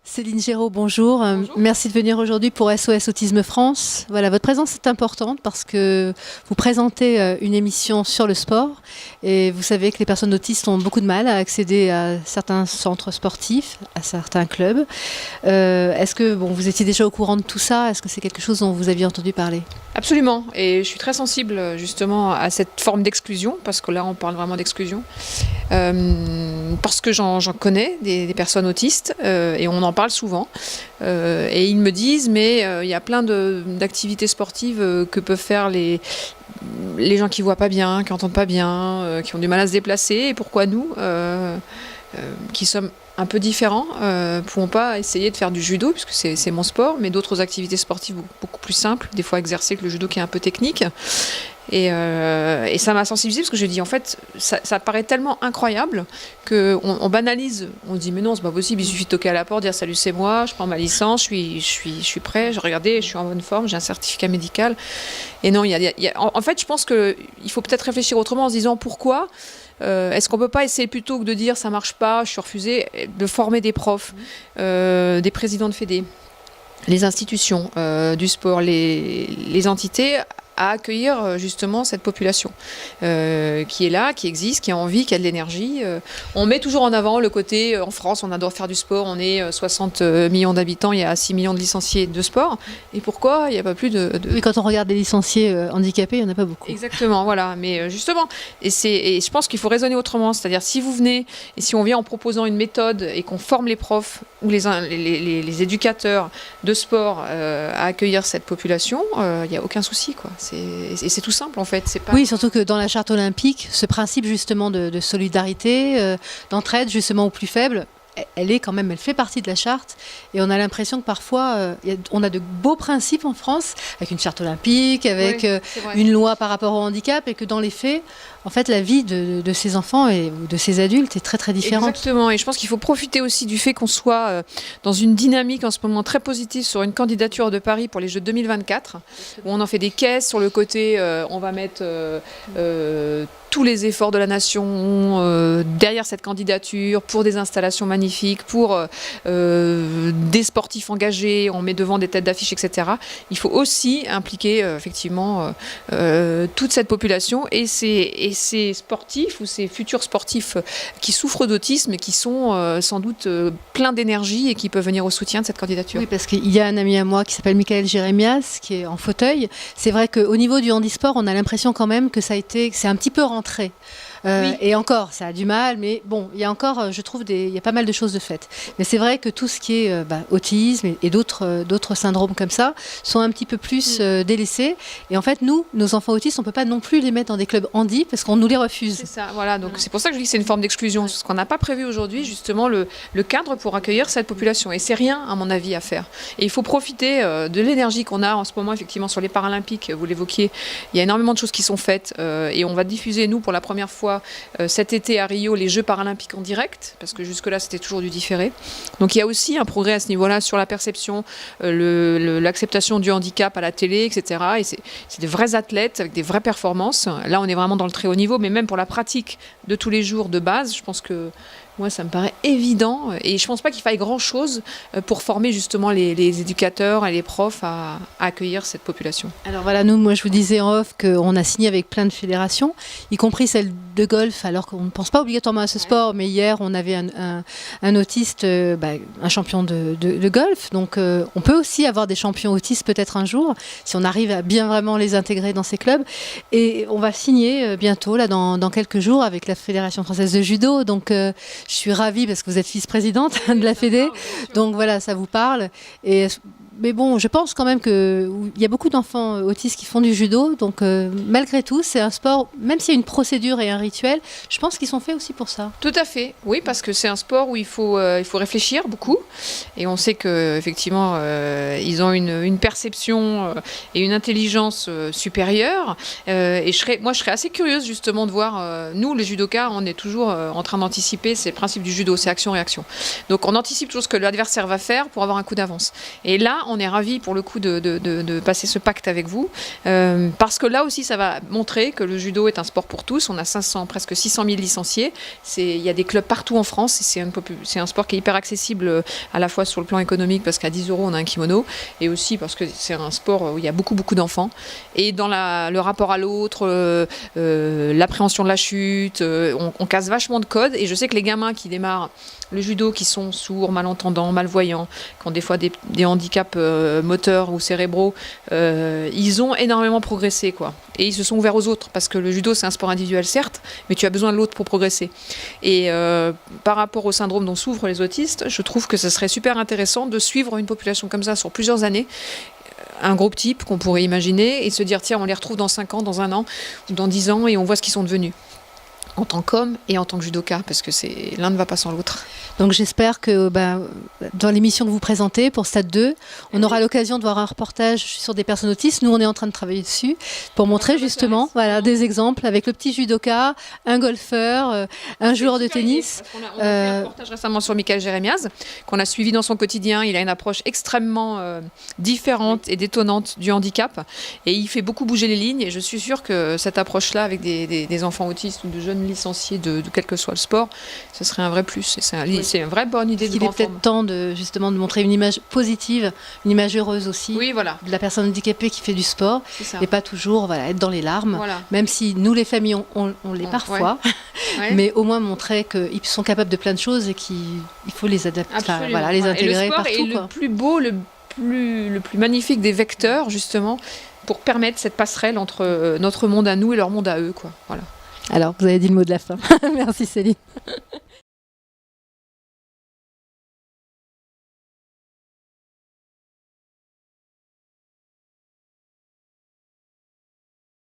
Céline Géraud, bonjour. Bonjour. Merci de venir aujourd'hui pour SOS Autisme France. Voilà, votre présence est importante parce que vous présentez une émission sur le sport et vous savez que les personnes autistes ont beaucoup de mal à accéder à certains centres sportifs, à certains clubs. Est-ce que vous étiez déjà au courant de tout ça? Est-ce que c'est quelque chose dont vous aviez entendu parler? Absolument, et je suis très sensible justement à cette forme d'exclusion, parce que là on parle vraiment d'exclusion, parce que j'en connais des personnes autistes, et on en parle souvent, et ils me disent mais il y a plein d'activités sportives que peuvent faire les gens qui voient pas bien, qui entendent pas bien, qui ont du mal à se déplacer, et pourquoi nous, qui sommes un peu différents, pouvons pas essayer de faire du judo, puisque c'est mon sport, mais d'autres activités sportives beaucoup plus simples, des fois exercées, que le judo qui est un peu technique. Et ça m'a sensibilisée, parce que je dis en fait, ça paraît tellement incroyable qu'on banalise. On se dit mais non, c'est pas possible, il suffit de toquer à la porte, dire salut, c'est moi, je prends ma licence, je suis prêt, regardez, je suis en bonne forme, j'ai un certificat médical. Et non, en fait, je pense qu'il faut peut-être réfléchir autrement en se disant pourquoi. Est-ce qu'on peut pas essayer, plutôt que de dire ça marche pas, je suis refusée, de former des profs, des présidents de fédé, les institutions du sport, les entités, à accueillir justement cette population qui est là, qui existe, qui a envie, qui a de l'énergie. On met toujours en avant le côté, en France, on adore faire du sport, on est 60 millions d'habitants, il y a 6 millions de licenciés de sport. Et pourquoi il n'y a pas plus de... Oui, quand on regarde les licenciés handicapés, il n'y en a pas beaucoup. Exactement, voilà. Mais justement, et je pense qu'il faut raisonner autrement. C'est-à-dire, si vous venez, et si on vient en proposant une méthode et qu'on forme les profs ou les éducateurs de sport à accueillir cette population, il n'y a aucun souci, quoi. Et c'est tout simple en fait. C'est pas... Oui, surtout que dans la charte olympique, ce principe justement de solidarité, d'entraide justement aux plus faibles, elle fait partie de la charte, et on a l'impression que parfois on a de beaux principes en France, avec une charte olympique, avec une loi par rapport au handicap, et que dans les faits, en fait, la vie de ces enfants et de ces adultes est très très différente. Exactement, et je pense qu'il faut profiter aussi du fait qu'on soit dans une dynamique en ce moment très positive sur une candidature de Paris pour les Jeux 2024, où on en fait des caisses sur le côté, on va mettre tous les efforts de la nation derrière cette candidature, pour des installations magnifiques, pour des sportifs engagés, on met devant des têtes d'affiche, etc. Il faut aussi impliquer effectivement toute cette population et ces sportifs ou ces futurs sportifs qui souffrent d'autisme et qui sont sans doute pleins d'énergie et qui peuvent venir au soutien de cette candidature. Oui, parce qu'il y a un ami à moi qui s'appelle Michael Jérémias, qui est en fauteuil. C'est vrai qu'au niveau du handisport, on a l'impression quand même que c'est un petit peu rentré. Oui. Et encore, ça a du mal, mais bon, il y a encore, je trouve, il y a pas mal de choses de faites. Mais c'est vrai que tout ce qui est autisme et d'autres syndromes comme ça sont un petit peu plus délaissés. Et en fait, nos enfants autistes, on ne peut pas non plus les mettre dans des clubs handi parce qu'on nous les refuse. C'est ça, voilà. Donc c'est pour ça que je dis que c'est une forme d'exclusion, parce qu'on n'a pas prévu aujourd'hui justement le cadre pour accueillir cette population. Et c'est rien, à mon avis, à faire. Et il faut profiter de l'énergie qu'on a en ce moment, effectivement, sur les Paralympiques. Vous l'évoquiez, il y a énormément de choses qui sont faites, et on va diffuser, nous, pour la première fois, cet été à Rio, les Jeux paralympiques en direct, parce que jusque-là c'était toujours du différé. Donc il y a aussi un progrès à ce niveau-là sur la perception, l'acceptation du handicap à la télé, etc. Et c'est des vrais athlètes avec des vraies performances. Là on est vraiment dans le très haut niveau, mais même pour la pratique de tous les jours de base, je pense que moi, ça me paraît évident, et je ne pense pas qu'il faille grand-chose pour former justement les éducateurs et les profs à accueillir cette population. Alors voilà, moi je vous disais en off qu'on a signé avec plein de fédérations, y compris celle de golf, alors qu'on ne pense pas obligatoirement à ce sport, mais hier on avait un autiste, un champion de golf, donc on peut aussi avoir des champions autistes peut-être un jour, si on arrive à bien vraiment les intégrer dans ces clubs, et on va signer bientôt, là dans quelques jours, avec la Fédération française de judo, donc je suis ravie parce que vous êtes vice-présidente de la Fédé, donc voilà, ça vous parle. Mais bon, je pense quand même qu'il y a beaucoup d'enfants autistes qui font du judo, donc malgré tout, c'est un sport, même s'il y a une procédure et un rituel, je pense qu'ils sont faits aussi pour ça. Tout à fait, oui, parce que c'est un sport où il faut réfléchir beaucoup, et on sait qu'effectivement, ils ont une perception et une intelligence supérieure, et je serais assez curieuse justement de voir, nous les judokas, on est toujours en train d'anticiper, c'est le principe du judo, c'est action-réaction. Donc on anticipe toujours ce que l'adversaire va faire pour avoir un coup d'avance. Et là, on est ravis pour le coup de passer ce pacte avec vous, parce que là aussi, ça va montrer que le judo est un sport pour tous. On a presque 600 000 licenciés. Il y a des clubs partout en France. Et c'est un sport qui est hyper accessible à la fois sur le plan économique, parce qu'à 10 € on a un kimono, et aussi parce que c'est un sport où il y a beaucoup d'enfants. Et dans le rapport à l'autre, l'appréhension de la chute, on casse vachement de codes. Et je sais que les gamins qui démarrent le judo, qui sont sourds, malentendants, malvoyants, qui ont des fois des handicaps moteurs ou cérébraux, ils ont énormément progressé, quoi. Et ils se sont ouverts aux autres, parce que le judo, c'est un sport individuel, certes, mais tu as besoin de l'autre pour progresser. Et par rapport au syndrome dont souffrent les autistes, je trouve que ce serait super intéressant de suivre une population comme ça sur plusieurs années, un groupe type qu'on pourrait imaginer, et se dire, tiens, on les retrouve dans 5 ans, dans 1 an, ou dans 10 ans, et on voit ce qu'ils sont devenus. En tant qu'homme et en tant que judoka, parce que l'un ne va pas sans l'autre. Donc j'espère que dans l'émission que vous présentez pour Stade 2, on aura l'occasion de voir un reportage sur des personnes autistes. Nous, on est en train de travailler dessus pour montrer justement des exemples avec le petit judoka, un golfeur, un joueur de tennis. On a fait un reportage récemment sur Michael Jérémiaz, qu'on a suivi dans son quotidien. Il a une approche extrêmement différente et détonnante du handicap, et il fait beaucoup bouger les lignes, et je suis sûre que cette approche-là avec des enfants autistes ou de jeunes licenciés de quel que soit le sport, ce serait un vrai plus. C'est une vraie bonne idée. Il est peut-être temps de montrer une image positive, une image heureuse aussi, de la personne handicapée qui fait du sport, et pas toujours être dans les larmes, même si nous les familles on l'est parfois, mais au moins montrer qu'ils sont capables de plein de choses et qu'il faut les adapter, les intégrer partout. Et le sport est le plus beau, le plus magnifique des vecteurs, justement, pour permettre cette passerelle entre notre monde à nous et leur monde à eux, quoi. Voilà. Alors, vous avez dit le mot de la fin. Merci Céline.